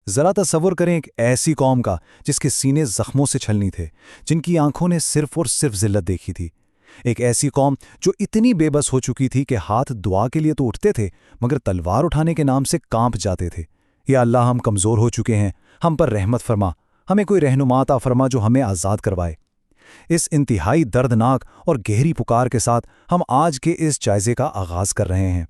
ذرا تصور کریں ایک ایسی قوم کا جس کے سینے زخموں سے چھلنی تھے، جن کی آنکھوں نے صرف اور صرف ذلت دیکھی تھی۔ ایک ایسی قوم جو اتنی بے بس ہو چکی تھی کہ ہاتھ دعا کے لیے تو اٹھتے تھے مگر تلوار اٹھانے کے نام سے کانپ جاتے تھے۔ یا اللہ، ہم کمزور ہو چکے ہیں، ہم پر رحمت فرما، ہمیں کوئی رہنما عطا فرما جو ہمیں آزاد کروائے۔ اس انتہائی دردناک اور گہری پکار کے ساتھ ہم آج کے اس جائزے کا آغاز کر رہے ہیں۔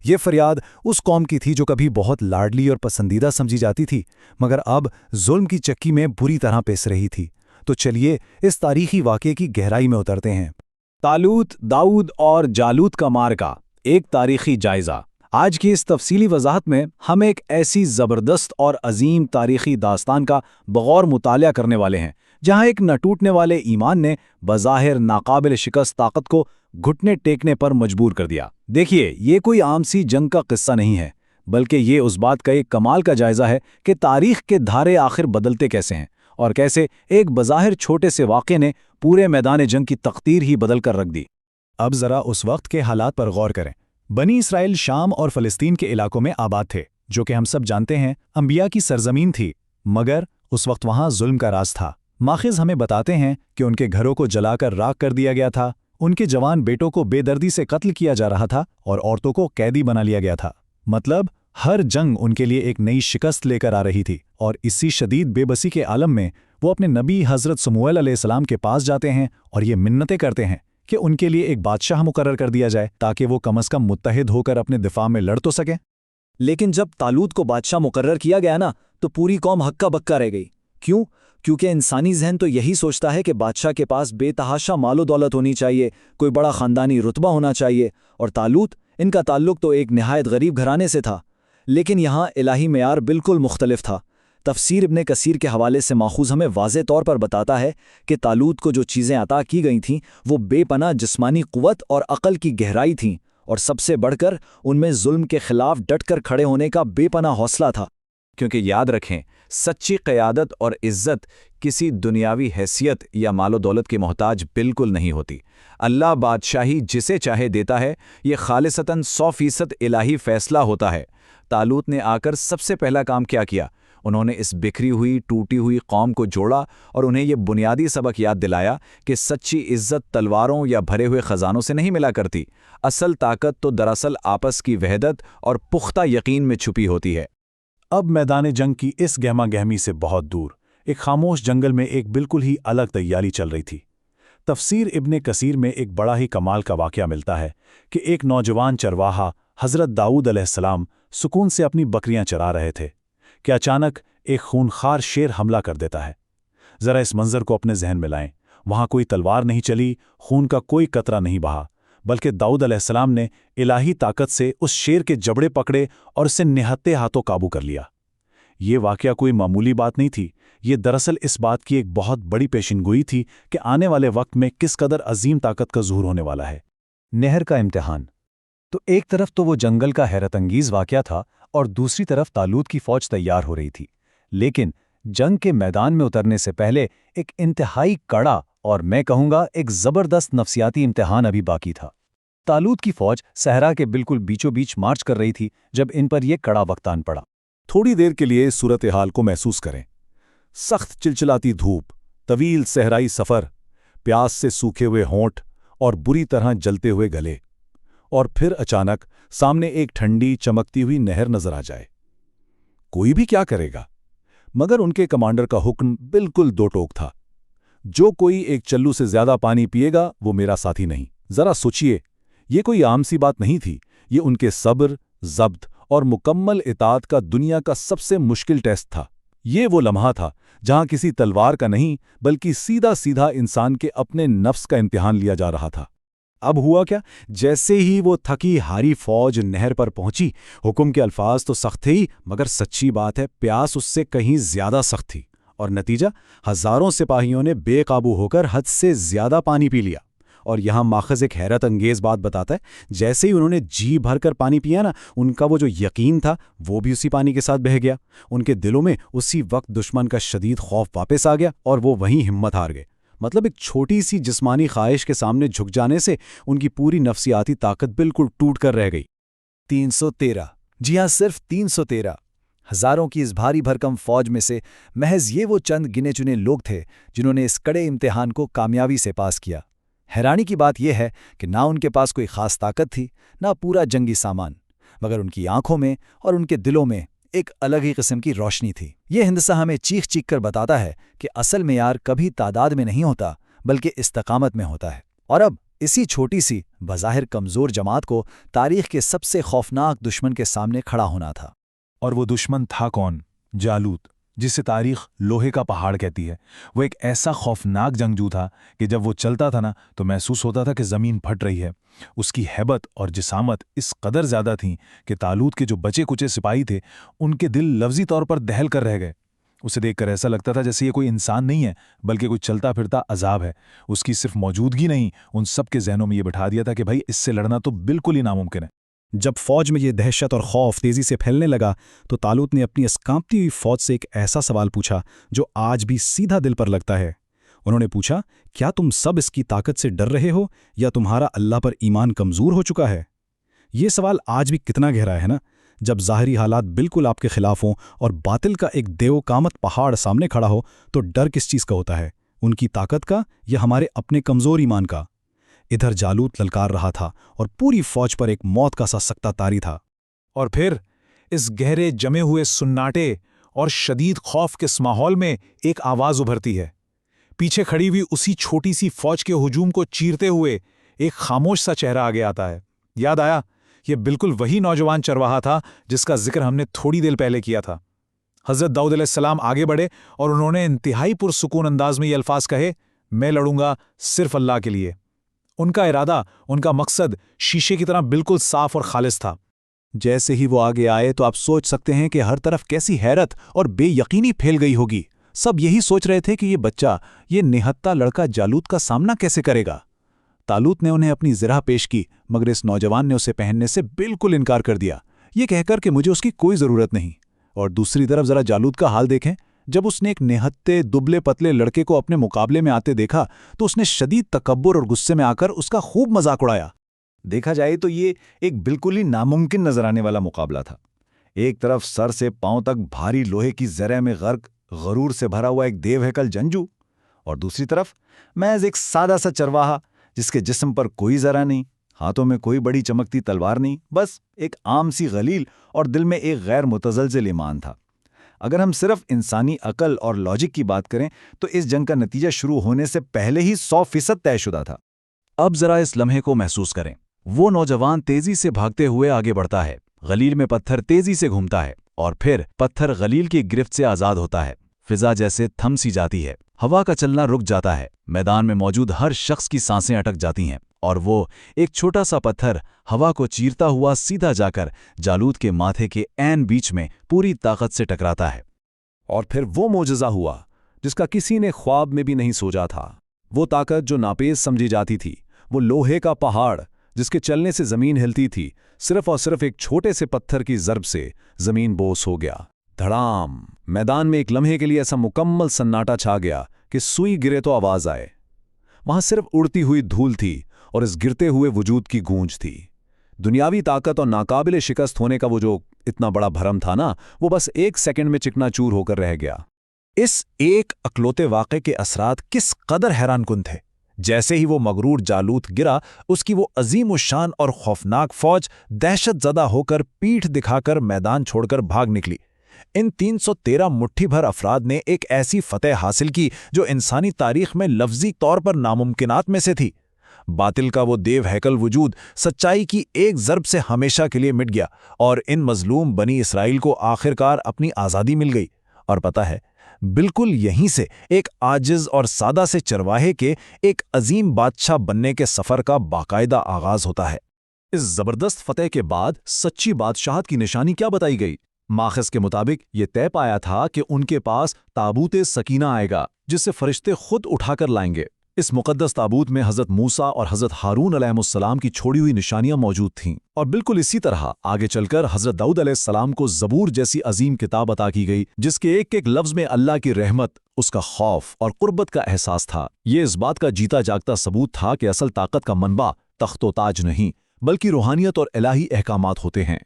یہ فریاد اس قوم کی تھی جو کبھی بہت لاڈلی اور پسندیدہ سمجھی جاتی تھی مگر اب ظلم کی چکی میں بری طرح پیس رہی تھی۔ تو چلیے اس تاریخی واقعے کی گہرائی میں اترتے ہیں۔ طالوت، داؤد اور جالوت کا معرکہ، ایک تاریخی جائزہ۔ آج کی اس تفصیلی وضاحت میں ہم ایک ایسی زبردست اور عظیم تاریخی داستان کا بغور مطالعہ کرنے والے ہیں جہاں ایک نہ ٹوٹنے والے ایمان نے بظاہر ناقابل شکست طاقت کو گھٹنے ٹیکنے پر مجبور کر دیا۔ دیکھیے، یہ کوئی عام سی جنگ کا قصہ نہیں ہے، بلکہ یہ اس بات کا ایک کمال کا جائزہ ہے کہ تاریخ کے دھارے آخر بدلتے کیسے ہیں اور کیسے ایک بظاہر چھوٹے سے واقعے نے پورے میدان جنگ کی تقدیر ہی بدل کر رکھ دی۔ اب ذرا اس وقت کے حالات پر غور کریں۔ بنی اسرائیل شام اور فلسطین کے علاقوں میں آباد تھے، جو کہ ہم سب جانتے ہیں انبیاء کی سرزمین تھی، مگر اس وقت وہاں ظلم کا راج تھا۔ ماخذ ہمیں بتاتے ہیں کہ ان کے گھروں کو جلا کر راکھ کر دیا گیا تھا، ان کے جوان بیٹوں کو بے دردی سے قتل کیا جا رہا تھا اور عورتوں کو قیدی بنا لیا گیا تھا۔ مطلب ہر جنگ ان کے لیے ایک نئی شکست لے کر آ رہی تھی، اور اسی شدید بے بسی کے عالم میں وہ اپنے نبی حضرت سموئیل علیہ السلام کے پاس جاتے ہیں اور یہ منتیں کرتے ہیں کہ ان کے لیے ایک بادشاہ مقرر کر دیا جائے تاکہ وہ کم از کم متحد ہو کر اپنے دفاع میں لڑ تو سکیں۔ لیکن جب طالوت کو بادشاہ مقرر کیا گیا نا، تو پوری قوم ہکا بکا رہ گئی۔ کیوں؟ کیونکہ انسانی ذہن تو یہی سوچتا ہے کہ بادشاہ کے پاس بے تحاشا مال و دولت ہونی چاہیے، کوئی بڑا خاندانی رتبہ ہونا چاہیے، اور طالوت، ان کا تعلق تو ایک نہایت غریب گھرانے سے تھا۔ لیکن یہاں الہی معیار بالکل مختلف تھا۔ تفسیر ابن کثیر کے حوالے سے ماخوذ ہمیں واضح طور پر بتاتا ہے کہ طالوت کو جو چیزیں عطا کی گئی تھیں وہ بے پناہ جسمانی قوت اور عقل کی گہرائی تھیں، اور سب سے بڑھ کر ان میں ظلم کے خلاف ڈٹ کر کھڑے ہونے کا بے پناہ حوصلہ تھا۔ کیونکہ یاد رکھیں، سچی قیادت اور عزت کسی دنیاوی حیثیت یا مال و دولت کی محتاج بالکل نہیں ہوتی۔ اللہ بادشاہی جسے چاہے دیتا ہے، یہ خالصتاً 100% الہی فیصلہ ہوتا ہے۔ طالوت نے آ کر سب سے پہلا کام کیا کیا؟ انہوں نے اس بکھری ہوئی ٹوٹی ہوئی قوم کو جوڑا اور انہیں یہ بنیادی سبق یاد دلایا کہ سچی عزت تلواروں یا بھرے ہوئے خزانوں سے نہیں ملا کرتی۔ اصل طاقت تو دراصل آپس کی وحدت اور پختہ یقین میں چھپی ہوتی ہے۔ اب میدان جنگ کی اس گہما گہمی سے بہت دور ایک خاموش جنگل میں ایک بالکل ہی الگ تیاری چل رہی تھی۔ تفسیر ابن کثیر میں ایک بڑا ہی کمال کا واقعہ ملتا ہے کہ ایک نوجوان چرواہا حضرت داؤد علیہ السلام سکون سے اپنی بکریاں چرا رہے تھے کہ اچانک ایک خونخوار شیر حملہ کر دیتا ہے۔ ذرا اس منظر کو اپنے ذہن میں لائیں۔ وہاں کوئی تلوار نہیں چلی، خون کا کوئی قطرہ نہیں بہا، بلکہ داؤد علیہ السلام نے الہی طاقت سے اس شیر کے جبڑے پکڑے اور اسے نہتے ہاتھوں قابو کر لیا۔ یہ واقعہ کوئی معمولی بات نہیں تھی، یہ دراصل اس بات کی ایک بہت بڑی پیشنگوئی تھی کہ آنے والے وقت میں کس قدر عظیم طاقت کا ظہور ہونے والا ہے۔ نہر کا امتحان۔ تو ایک طرف تو وہ جنگل کا حیرت انگیز واقعہ تھا اور دوسری طرف طالوت کی فوج تیار ہو رہی تھی، لیکن جنگ کے میدان میں اترنے سے پہلے ایک انتہائی کڑا اور میں کہوں گا ایک زبردست نفسیاتی امتحان ابھی باقی تھا۔ طالوت کی فوج صحرا کے بالکل بیچوں بیچ مارچ کر رہی تھی جب ان پر یہ کڑا وقتان پڑا۔ تھوڑی دیر کے لیے صورتحال کو محسوس کریں۔ سخت چلچلاتی دھوپ، طویل صحرائی سفر، پیاس سے سوکھے ہوئے ہونٹ اور بری طرح جلتے ہوئے گلے، اور پھر اچانک سامنے ایک ٹھنڈی چمکتی ہوئی نہر نظر آ جائے۔ کوئی بھی کیا کرے گا؟ مگر ان کے کمانڈر کا حکم بالکل دو ٹوک تھا۔ جو کوئی ایک چلو سے زیادہ پانی پیے گا وہ میرا ساتھی نہیں۔ ذرا سوچئے، یہ کوئی عام سی بات نہیں تھی، یہ ان کے صبر، ضبط اور مکمل اطاعت کا دنیا کا سب سے مشکل ٹیسٹ تھا۔ یہ وہ لمحہ تھا جہاں کسی تلوار کا نہیں بلکہ سیدھا سیدھا انسان کے اپنے نفس کا امتحان لیا جا رہا تھا۔ اب ہوا کیا؟ جیسے ہی وہ تھکی ہاری فوج نہر پر پہنچی، حکم کے الفاظ تو سخت تھے ہی مگر سچی بات ہے پیاس اس سے کہیں زیادہ سخت تھی، اور نتیجہ ہزاروں سپاہیوں نے بے قابو ہو کر حد سے زیادہ پانی پی لیا۔ اور یہاں ماخذ ایک حیرت انگیز بات بتاتا ہے، جیسے ہی انہوں نے جی بھر کر پانی پیا نا، ان کا وہ جو یقین تھا وہ بھی اسی پانی کے ساتھ بہہ گیا۔ ان کے دلوں میں اسی وقت دشمن کا شدید خوف واپس آ گیا اور وہ وہیں ہمت ہار گئے۔ مطلب ایک چھوٹی سی جسمانی خواہش کے سامنے جھک جانے سے ان کی پوری نفسیاتی طاقت بالکل ٹوٹ کر رہ گئی۔ 313، جی ہاں، صرف 313۔ ہزاروں کی اس بھاری بھرکم فوج میں سے محض یہ وہ چند گنے چنے لوگ تھے جنہوں نے اس کڑے امتحان کو کامیابی سے پاس کیا۔ حیرانی کی بات یہ ہے کہ نہ ان کے پاس کوئی خاص طاقت تھی، نہ پورا جنگی سامان، مگر ان کی آنکھوں میں اور ان کے دلوں میں ایک الگ ہی قسم کی روشنی تھی۔ یہ حادثہ ہمیں چیخ چیخ کر بتاتا ہے کہ اصل معیار کبھی تعداد میں نہیں ہوتا بلکہ استقامت میں ہوتا ہے۔ اور اب اسی چھوٹی سی بظاہر کمزور جماعت کو تاریخ کے سب سے خوفناک دشمن کے سامنے کھڑا ہونا تھا۔ اور وہ دشمن تھا کون؟ جالوت، جسے تاریخ لوہے کا پہاڑ کہتی ہے۔ وہ ایک ایسا خوفناک جنگجو تھا کہ جب وہ چلتا تھا نا تو محسوس ہوتا تھا کہ زمین پھٹ رہی ہے۔ اس کی ہیبت اور جسامت اس قدر زیادہ تھیں کہ طالوت کے جو بچے کچے سپاہی تھے ان کے دل لفظی طور پر دہل کر رہ گئے۔ اسے دیکھ کر ایسا لگتا تھا جیسے یہ کوئی انسان نہیں ہے بلکہ کوئی چلتا پھرتا عذاب ہے۔ اس کی صرف موجودگی نہیں، ان سب کے ذہنوں میں یہ بٹھا دیا تھا کہ بھائی اس سے لڑنا تو بالکل ہی ناممکن ہے۔ جب فوج میں یہ دہشت اور خوف تیزی سے پھیلنے لگا تو طالوت نے اپنی اس کانپتی ہوئی فوج سے ایک ایسا سوال پوچھا جو آج بھی سیدھا دل پر لگتا ہے۔ انہوں نے پوچھا، کیا تم سب اس کی طاقت سے ڈر رہے ہو یا تمہارا اللہ پر ایمان کمزور ہو چکا ہے؟ یہ سوال آج بھی کتنا گہرا ہے نا؟ جب ظاہری حالات بالکل آپ کے خلاف ہوں اور باطل کا ایک دیو کامت پہاڑ سامنے کھڑا ہو تو ڈر کس چیز کا ہوتا ہے؟ ان کی طاقت کا یا ہمارے اپنے کمزور ایمان کا؟ ادھر جالوت للکار رہا تھا اور پوری فوج پر ایک موت کا سا سکتہ طاری تھا۔ اور پھر اس گہرے جمے ہوئے سناٹے اور شدید خوف کے اس ماحول میں ایک آواز ابھرتی ہے۔ پیچھے کھڑی ہوئی اسی چھوٹی سی فوج کے ہجوم کو چیرتے ہوئے ایک خاموش سا چہرہ آگے آتا ہے۔ یاد آیا، یہ بالکل وہی نوجوان چرواہا تھا جس کا ذکر ہم نے تھوڑی دیر پہلے کیا تھا۔ حضرت داؤد علیہ السلام آگے بڑھے اور انہوں نے انتہائی پرسکون انداز میں یہ الفاظ کہے، میں لڑوں گا صرف اللہ کے لیے۔ ان کا ارادہ، ان کا مقصد شیشے کی طرح بالکل صاف اور خالص تھا۔ جیسے ہی وہ آگے آئے تو آپ سوچ سکتے ہیں کہ ہر طرف کیسی حیرت اور بے یقینی پھیل گئی ہوگی۔ سب یہی سوچ رہے تھے کہ یہ بچہ، یہ نہتہ لڑکا جالوت کا سامنا کیسے کرے گا۔ طالوت نے انہیں اپنی زرہ پیش کی مگر اس نوجوان نے اسے پہننے سے بالکل انکار کر دیا، یہ کہہ کر کہ مجھے اس کی کوئی ضرورت نہیں۔ اور دوسری طرف ذرا جالوت کا حال دیکھیں، جب اس نے ایک نہتے دبلے پتلے لڑکے کو اپنے مقابلے میں آتے دیکھا تو اس نے شدید تکبر اور غصے میں آ کر اس کا خوب مذاق اڑایا۔ دیکھا جائے تو یہ ایک بالکل ہی ناممکن نظر آنے والا مقابلہ تھا۔ ایک طرف سر سے پاؤں تک بھاری لوہے کی زرہ میں غرق غرور سے بھرا ہوا ایک دیو ہیکل جنگجو، اور دوسری طرف محض ایک سادہ سا چرواہا جس کے جسم پر کوئی زرہ نہیں، ہاتھوں میں کوئی بڑی چمکتی تلوار نہیں، بس ایک عام سی غلیل اور دل میں ایک غیر متزلزل ایمان تھا۔ اگر ہم صرف انسانی عقل اور لاجک کی بات کریں تو اس جنگ کا نتیجہ شروع ہونے سے پہلے ہی 100% طے شدہ تھا۔ اب ذرا اس لمحے کو محسوس کریں۔ وہ نوجوان تیزی سے بھاگتے ہوئے آگے بڑھتا ہے، غلیل میں پتھر تیزی سے گھومتا ہے اور پھر پتھر غلیل کی گرفت سے آزاد ہوتا ہے۔ فضا جیسے تھم سی جاتی ہے، ہوا کا چلنا رک جاتا ہے، میدان میں موجود ہر شخص کی سانسیں اٹک جاتی ہیں، اور وہ ایک چھوٹا سا پتھر ہوا کو چیرتا ہوا سیدھا جا کر جالوت کے ماتھے کے عین بیچ میں پوری طاقت سے ٹکراتا ہے۔ اور پھر وہ معجزہ ہوا جس کا کسی نے خواب میں بھی نہیں سوچا تھا۔ وہ طاقت جو ناپیس سمجھی جاتی تھی، وہ لوہے کا پہاڑ جس کے چلنے سے زمین ہلتی تھی، صرف اور صرف ایک چھوٹے سے پتھر کی ضرب سے زمین بوس ہو گیا۔ دھڑام! میدان میں ایک لمحے کے لیے ایسا مکمل سناٹا چھا گیا کہ سوئی گرے تو آواز آئے۔ وہاں صرف اڑتی ہوئی دھول تھی اور اس گرتے ہوئے وجود کی گونج تھی۔ دنیاوی طاقت اور ناقابل شکست ہونے کا وہ جو اتنا بڑا بھرم تھا نا، وہ بس ایک سیکنڈ میں چکنا چور ہو کر رہ گیا۔ اس ایک اکلوتے واقعے کے اثرات کس قدر حیران کن تھے۔ جیسے ہی وہ مغرور جالوت گرا، اس کی وہ عظیم الشان اور خوفناک فوج دہشت زدہ ہو کر پیٹھ دکھا کر میدان چھوڑ کر بھاگ نکلی۔ ان 313 مٹھی بھر افراد نے ایک ایسی فتح حاصل کی جو انسانی تاریخ میں لفظی طور پر ناممکنات میں سے تھی۔ باطل کا وہ دیو ہیکل وجود سچائی کی ایک ضرب سے ہمیشہ کے لیے مٹ گیا اور ان مظلوم بنی اسرائیل کو آخرکار اپنی آزادی مل گئی۔ اور پتہ ہے، بالکل یہیں سے ایک عاجز اور سادہ سے چرواہے کے ایک عظیم بادشاہ بننے کے سفر کا باقاعدہ آغاز ہوتا ہے۔ اس زبردست فتح کے بعد سچی بادشاہت کی نشانی کیا بتائی گئی؟ ماخذ کے مطابق یہ طے پایا تھا کہ ان کے پاس تابوت سکینہ آئے گا جس سے فرشتے خود اٹھا کر لائیں گے۔ اس مقدس تابوت میں حضرت موسیٰ اور حضرت ہارون علیہ السلام کی چھوڑی ہوئی نشانیاں موجود تھیں، اور بالکل اسی طرح آگے چل کر حضرت داؤد علیہ السلام کو زبور جیسی عظیم کتاب عطا کی گئی جس کے ایک ایک لفظ میں اللہ کی رحمت، اس کا خوف اور قربت کا احساس تھا۔ یہ اس بات کا جیتا جاگتا ثبوت تھا کہ اصل طاقت کا منبع تخت و تاج نہیں بلکہ روحانیت اور الہی احکامات ہوتے ہیں۔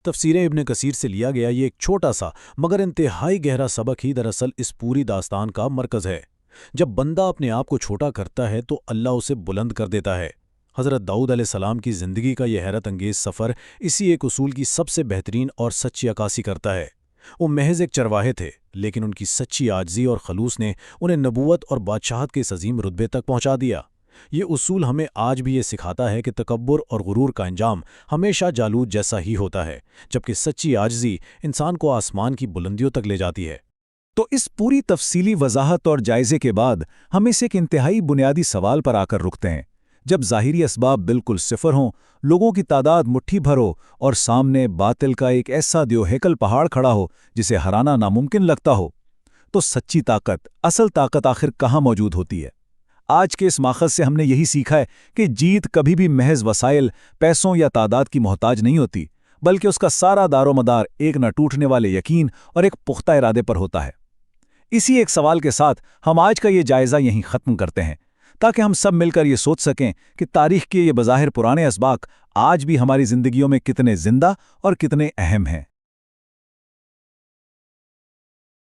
تفسیر ابن کثیر سے لیا گیا یہ ایک چھوٹا سا مگر انتہائی گہرا سبق ہی دراصل اس پوری داستان کا مرکز ہے۔ جب بندہ اپنے آپ کو چھوٹا کرتا ہے تو اللہ اسے بلند کر دیتا ہے۔ حضرت داؤد علیہ السلام کی زندگی کا یہ حیرت انگیز سفر اسی ایک اصول کی سب سے بہترین اور سچی عکاسی کرتا ہے۔ وہ محض ایک چرواہے تھے، لیکن ان کی سچی عاجزی اور خلوص نے انہیں نبوت اور بادشاہت کے اس عظیم رتبے تک پہنچا دیا۔ یہ اصول ہمیں آج بھی یہ سکھاتا ہے کہ تکبر اور غرور کا انجام ہمیشہ جالوت جیسا ہی ہوتا ہے، جبکہ سچی عاجزی انسان کو آسمان کی بلندیوں تک لے جاتی ہے۔ تو اس پوری تفصیلی وضاحت اور جائزے کے بعد ہم اس ایک انتہائی بنیادی سوال پر آ کر رکتے ہیں۔ جب ظاہری اسباب بالکل صفر ہوں، لوگوں کی تعداد مٹھی بھر ہو اور سامنے باطل کا ایک ایسا دیو ہیکل پہاڑ کھڑا ہو جسے ہرانا ناممکن لگتا ہو، تو سچی طاقت، اصل طاقت آخر کہاں موجود ہوتی ہے؟ آج کے اس ماخذ سے ہم نے یہی سیکھا ہے کہ جیت کبھی بھی محض وسائل، پیسوں یا تعداد کی محتاج نہیں ہوتی، بلکہ اس کا سارا دار و مدار ایک نہ ٹوٹنے والے یقین اور ایک پختہ ارادے پر ہوتا ہے۔ اسی ایک سوال کے ساتھ ہم آج کا یہ جائزہ یہیں ختم کرتے ہیں، تاکہ ہم سب مل کر یہ سوچ سکیں کہ تاریخ کے یہ بظاہر پرانے اسباق آج بھی ہماری زندگیوں میں کتنے زندہ اور کتنے اہم ہیں۔